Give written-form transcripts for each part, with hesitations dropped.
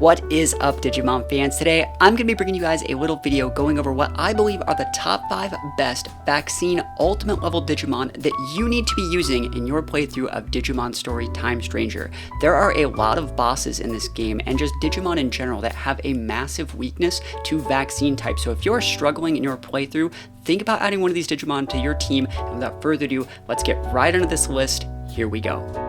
What is up, Digimon fans? Today, I'm going to be bringing you guys a little video going over what I believe are the top 5 best vaccine ultimate level Digimon that you need to be using in your playthrough of Digimon Story Time Stranger. There are a lot of bosses in this game and just Digimon in general that have a massive weakness to vaccine type. So if you're struggling in your playthrough, think about adding one of these Digimon to your team. And without further ado, let's get right into this list. Here we go.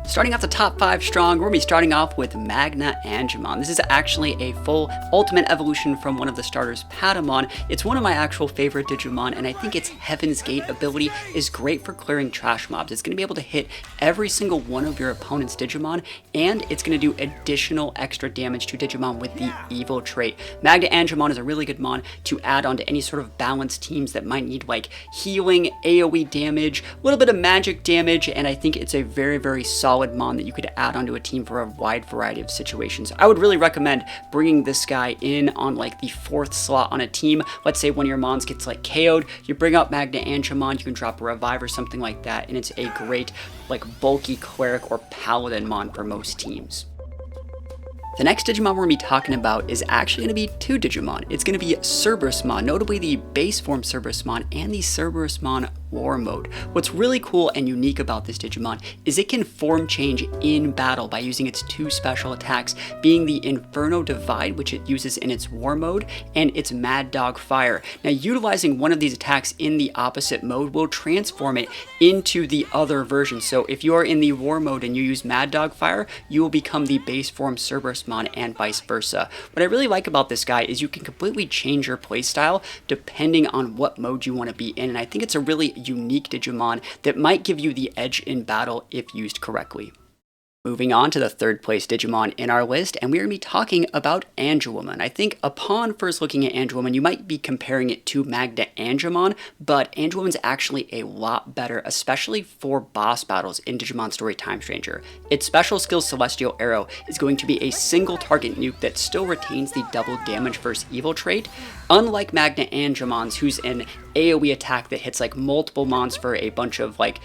Starting off the top 5 strong, we're going to be starting off with MagnaAngemon. This is actually a full ultimate evolution from one of the starters, Patamon. It's one of my actual favorite Digimon, and I think its Heaven's Gate ability is great for clearing trash mobs. It's going to be able to hit every single one of your opponent's Digimon, and it's going to do additional extra damage to Digimon with the evil trait. MagnaAngemon is a really good mon to add on to any sort of balanced teams that might need like healing, AoE damage, a little bit of magic damage, and I think it's a very, very solid mon that you could add onto a team for a wide variety of situations. I would really recommend bringing this guy in on like the 4th slot on a team. Let's say one of your mons gets like KO'd, you bring up MagnaAngemon, you can drop a revive or something like that, and it's a great like bulky cleric or paladin mon for most teams. The next Digimon we're going to be talking about is actually going to be 2 Digimon. It's going to be Cerberusmon, notably the base form Cerberusmon and the Cerberusmon War Mode. What's really cool and unique about this Digimon is it can form change in battle by using its 2 special attacks, being the Inferno Divide, which it uses in its War Mode, and its Mad Dog Fire. Now, utilizing one of these attacks in the opposite mode will transform it into the other version. So if you are in the War Mode and you use Mad Dog Fire, you will become the base form Cerberusmon and vice versa. What I really like about this guy is you can completely change your playstyle depending on what mode you want to be in, and I think it's a really unique Digimon that might give you the edge in battle if used correctly. Moving on to the 3rd place Digimon in our list, and we're going to be talking about Angewomon. I think upon first looking at Angewomon, you might be comparing it to MagnaAngemon, but Angewomon's actually a lot better, especially for boss battles in Digimon Story Time Stranger. Its special skill Celestial Arrow is going to be a single target nuke that still retains the double damage versus evil trait, unlike MagnaAngemon's, who's an AoE attack that hits like multiple mons for a bunch of like,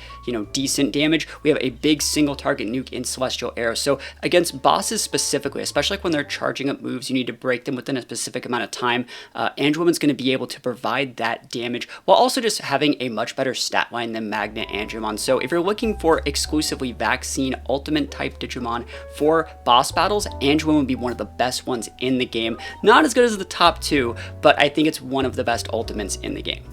decent damage. We have a big single target nuke in Celestial Arrow. So against bosses specifically, especially like when they're charging up moves, you need to break them within a specific amount of time. Angewomon's going to be able to provide that damage while also just having a much better stat line than MagnaAngemon. So if you're looking for exclusively vaccine ultimate type Digimon for boss battles, Angewomon would be one of the best ones in the game. Not as good as the top 2, but I think it's one of the best ultimates in the game.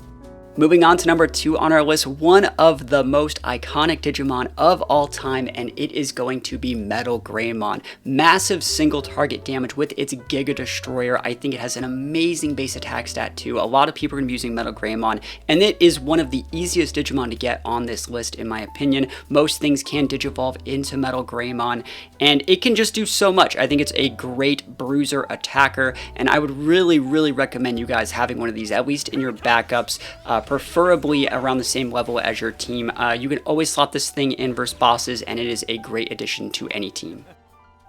Moving on to number 2 on our list, one of the most iconic Digimon of all time, and it is going to be MetalGreymon. Massive single target damage with its Giga Destroyer. I think it has an amazing base attack stat too. A lot of people are going to be using MetalGreymon, and it is one of the easiest Digimon to get on this list in my opinion. Most things can Digivolve into MetalGreymon, and it can just do so much. I think it's a great bruiser attacker, and I would really, really recommend you guys having one of these, at least in your backups, preferably around the same level as your team. You can always slot this thing in versus bosses, and it is a great addition to any team.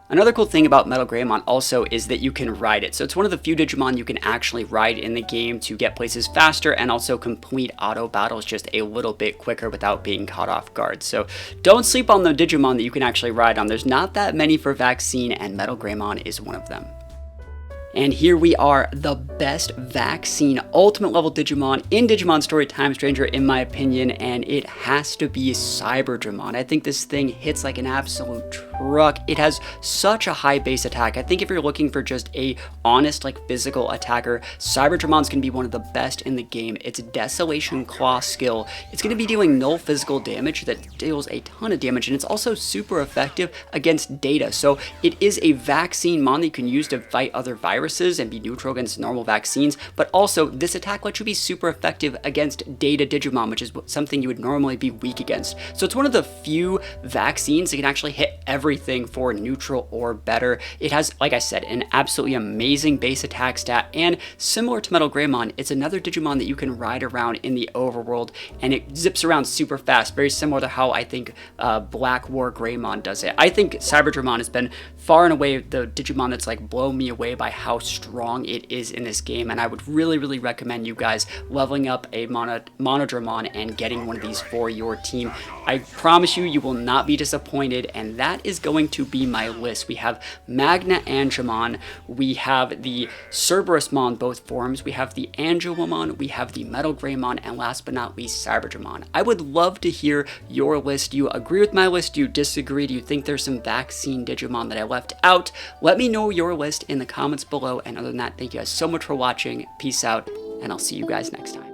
Another cool thing about MetalGreymon also is that you can ride it. So it's one of the few Digimon you can actually ride in the game to get places faster and also complete auto battles just a little bit quicker without being caught off guard. So don't sleep on the Digimon that you can actually ride on. There's not that many for vaccine, and MetalGreymon is one of them. And here we are, the best vaccine ultimate level Digimon in Digimon Story Time Stranger in my opinion, and it has to be Cyberdramon. I think this thing hits like an absolute truck. It has such a high base attack. I think if you're looking for just a honest like physical attacker, Cyberdramon's going to be one of the best in the game. Its Desolation Claw skill, it's going to be dealing null physical damage that deals a ton of damage, and it's also super effective against data. So it is a vaccine mon that you can use to fight other viruses and be neutral against normal vaccines, but also this attack lets you be super effective against Data Digimon, which is something you would normally be weak against. So it's one of the few vaccines that can actually hit everything for neutral or better. It has, like I said, an absolutely amazing base attack stat, and similar to MetalGreymon, it's another Digimon that you can ride around in the overworld, and it zips around super fast, very similar to how I think Black War Greymon does it. I think Cyberdramon has been far and away the Digimon that's like blown me away by how how strong it is in this game, and I would really recommend you guys leveling up a MagnaAngemon and getting one of these for your team. I promise you, you will not be disappointed, and that is going to be my list. We have MagnaAngemon, we have the Cerberusmon, both forms, we have the Angewomon, we have the MetalGreymon, and last but not least, Cyberdramon. I would love to hear your list. Do you agree with my list? Do you disagree? Do you think there's some vaccine Digimon that I left out? Let me know your list in the comments below, and other than that, thank you guys so much for watching. Peace out, and I'll see you guys next time.